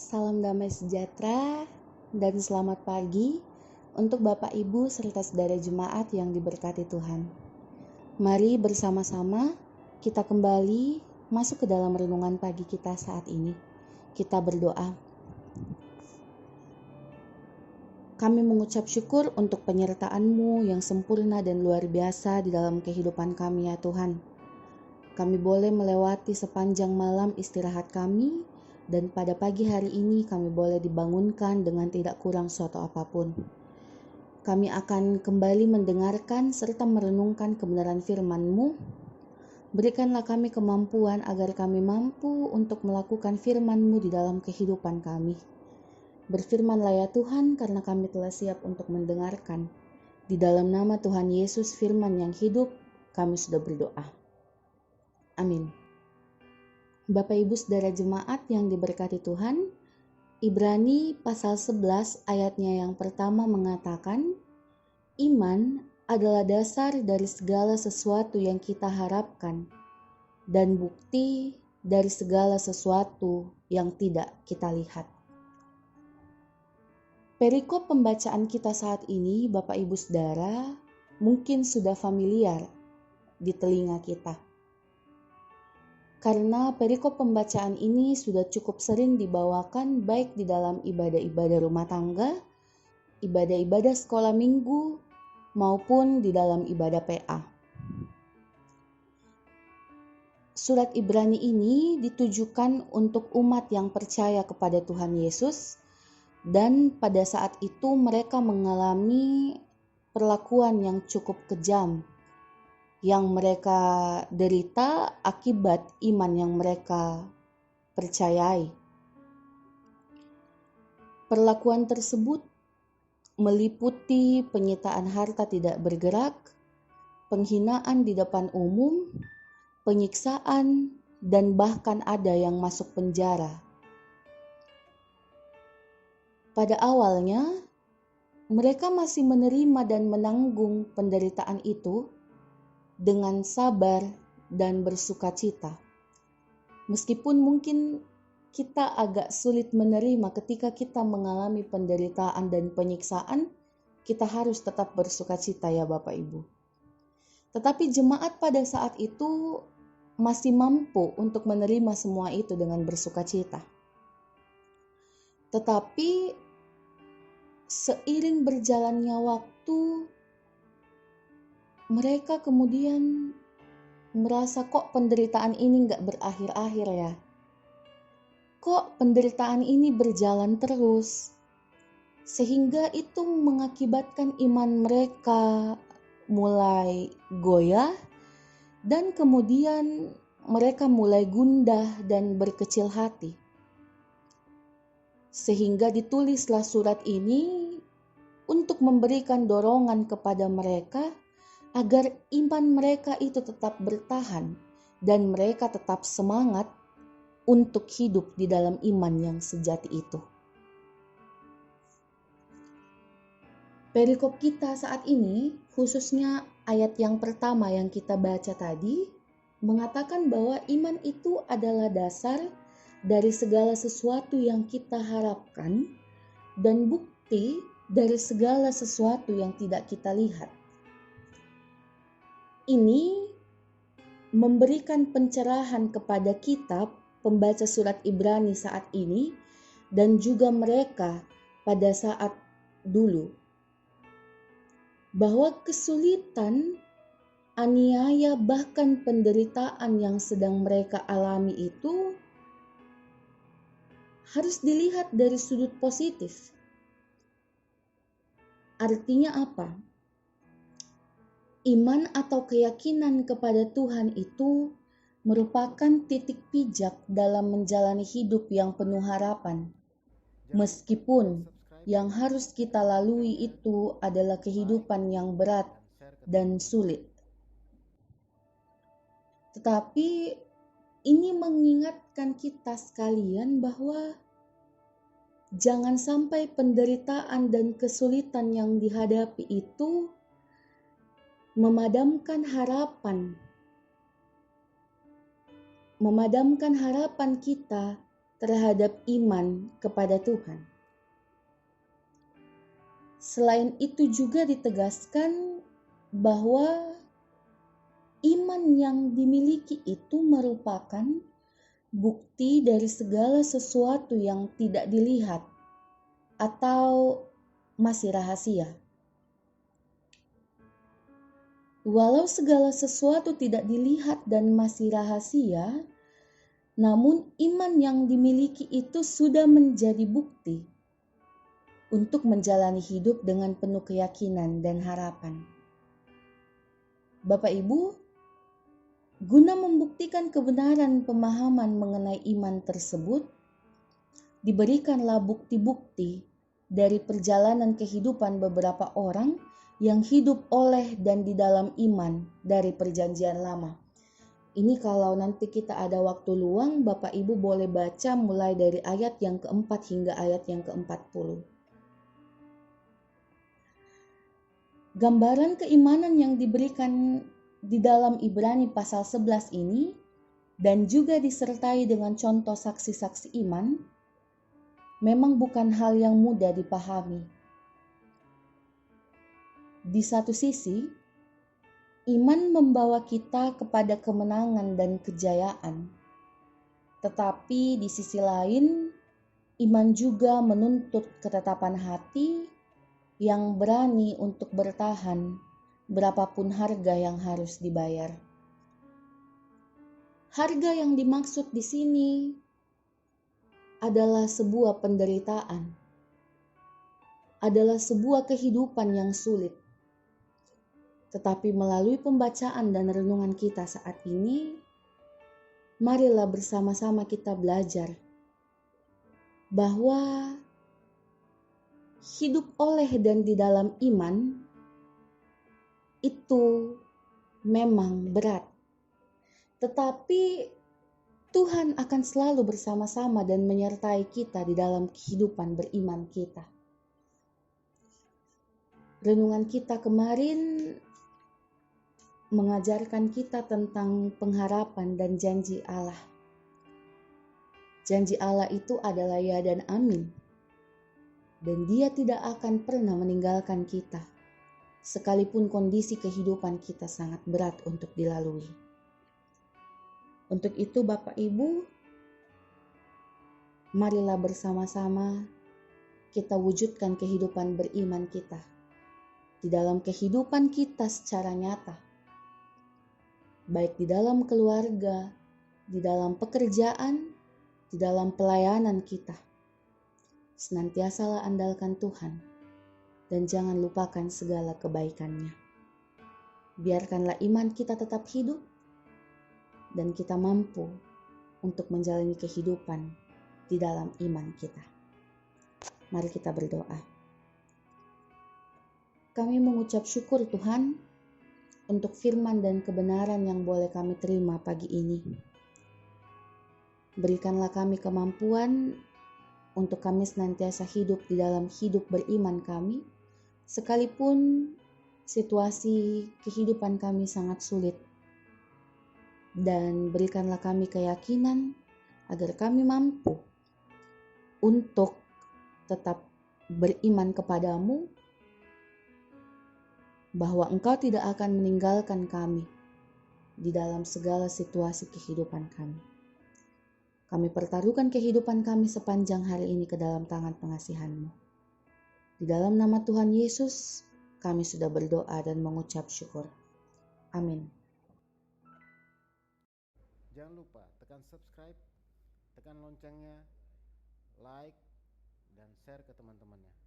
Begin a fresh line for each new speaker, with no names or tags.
Salam damai sejahtera dan selamat pagi untuk Bapak Ibu serta saudara jemaat yang diberkati Tuhan. Mari bersama-sama kita kembali masuk ke dalam renungan pagi kita saat ini. Kita berdoa. Kami mengucap syukur untuk penyertaan-Mu yang sempurna dan luar biasa di dalam kehidupan kami ya Tuhan. Kami boleh melewati sepanjang malam istirahat kami, dan pada pagi hari ini kami boleh dibangunkan dengan tidak kurang suatu apapun. Kami akan kembali mendengarkan serta merenungkan kebenaran firman-Mu. Berikanlah kami kemampuan agar kami mampu untuk melakukan firman-Mu di dalam kehidupan kami. Berfirmanlah ya Tuhan, karena kami telah siap untuk mendengarkan. Di dalam nama Tuhan Yesus firman yang hidup, kami sudah berdoa. Amin. Bapak Ibu saudara jemaat yang diberkati Tuhan, Ibrani pasal 11 ayatnya yang pertama mengatakan, iman adalah dasar dari segala sesuatu yang kita harapkan dan bukti dari segala sesuatu yang tidak kita lihat. Perikop pembacaan kita saat ini, Bapak Ibu saudara, mungkin sudah familiar di telinga kita. Karena perikop pembacaan ini sudah cukup sering dibawakan baik di dalam ibadah-ibadah rumah tangga, ibadah-ibadah sekolah minggu, maupun di dalam ibadah PA. Surat Ibrani ini ditujukan untuk umat yang percaya kepada Tuhan Yesus, dan pada saat itu mereka mengalami perlakuan yang cukup kejam yang mereka derita akibat iman yang mereka percayai. Perlakuan tersebut meliputi penyitaan harta tidak bergerak, penghinaan di depan umum, penyiksaan, dan bahkan ada yang masuk penjara. Pada awalnya, mereka masih menerima dan menanggung penderitaan itu dengan sabar dan bersukacita. Meskipun mungkin kita agak sulit menerima ketika kita mengalami penderitaan dan penyiksaan, kita harus tetap bersukacita ya Bapak Ibu. Tetapi jemaat pada saat itu masih mampu untuk menerima semua itu dengan bersukacita. Tetapi seiring berjalannya waktu, mereka kemudian merasa kok penderitaan ini gak berakhir-akhir ya. Kok penderitaan ini berjalan terus. Sehingga itu mengakibatkan iman mereka mulai goyah dan kemudian mereka mulai gundah dan berkecil hati. Sehingga ditulislah surat ini untuk memberikan dorongan kepada mereka agar iman mereka itu tetap bertahan dan mereka tetap semangat untuk hidup di dalam iman yang sejati itu. Perikop kita saat ini, khususnya ayat yang pertama yang kita baca tadi, mengatakan bahwa iman itu adalah dasar dari segala sesuatu yang kita harapkan dan bukti dari segala sesuatu yang tidak kita lihat. Ini memberikan pencerahan kepada kita pembaca surat Ibrani saat ini dan juga mereka pada saat dulu, bahwa kesulitan, aniaya, bahkan penderitaan yang sedang mereka alami itu harus dilihat dari sudut positif. Artinya apa? Iman atau keyakinan kepada Tuhan itu merupakan titik pijak dalam menjalani hidup yang penuh harapan. Meskipun yang harus kita lalui itu adalah kehidupan yang berat dan sulit. Tetapi ini mengingatkan kita sekalian bahwa jangan sampai penderitaan dan kesulitan yang dihadapi itu memadamkan harapan kita terhadap iman kepada Tuhan. Selain itu juga ditegaskan bahwa iman yang dimiliki itu merupakan bukti dari segala sesuatu yang tidak dilihat atau masih rahasia. Walau segala sesuatu tidak dilihat dan masih rahasia, namun iman yang dimiliki itu sudah menjadi bukti untuk menjalani hidup dengan penuh keyakinan dan harapan. Bapak Ibu, guna membuktikan kebenaran pemahaman mengenai iman tersebut, diberikanlah bukti-bukti dari perjalanan kehidupan beberapa orang yang hidup oleh dan di dalam iman dari Perjanjian Lama. Ini kalau nanti kita ada waktu luang, Bapak Ibu boleh baca mulai dari ayat yang keempat hingga ayat yang ke-40. Gambaran keimanan yang diberikan di dalam Ibrani pasal 11 ini dan juga disertai dengan contoh saksi-saksi iman memang bukan hal yang mudah dipahami. Di satu sisi, iman membawa kita kepada kemenangan dan kejayaan. Tetapi di sisi lain, iman juga menuntut ketetapan hati yang berani untuk bertahan berapapun harga yang harus dibayar. Harga yang dimaksud di sini adalah sebuah penderitaan, adalah sebuah kehidupan yang sulit. Tetapi melalui pembacaan dan renungan kita saat ini, marilah bersama-sama kita belajar bahwa hidup oleh dan di dalam iman itu memang berat. Tetapi Tuhan akan selalu bersama-sama dan menyertai kita di dalam kehidupan beriman kita. Renungan kita kemarin mengajarkan kita tentang pengharapan dan janji Allah. Janji Allah itu adalah ya dan amin. Dan Dia tidak akan pernah meninggalkan kita, sekalipun kondisi kehidupan kita sangat berat untuk dilalui. Untuk itu Bapak Ibu, marilah bersama-sama kita wujudkan kehidupan beriman kita di dalam kehidupan kita secara nyata. Baik di dalam keluarga, di dalam pekerjaan, di dalam pelayanan kita. Senantiasalah andalkan Tuhan dan jangan lupakan segala kebaikan-Nya. Biarkanlah iman kita tetap hidup dan kita mampu untuk menjalani kehidupan di dalam iman kita. Mari kita berdoa. Kami mengucap syukur Tuhan untuk firman dan kebenaran yang boleh kami terima pagi ini. Berikanlah kami kemampuan untuk kami senantiasa hidup di dalam hidup beriman kami, sekalipun situasi kehidupan kami sangat sulit. Dan berikanlah kami keyakinan agar kami mampu untuk tetap beriman kepadamu, bahwa Engkau tidak akan meninggalkan kami di dalam segala situasi kehidupan kami. Kami pertaruhkan kehidupan kami sepanjang hari ini ke dalam tangan pengasihan-Mu. Di dalam nama Tuhan Yesus, kami sudah berdoa dan mengucap syukur. Amin.
Jangan lupa tekan subscribe, tekan loncengnya, like, dan share ke teman-temannya.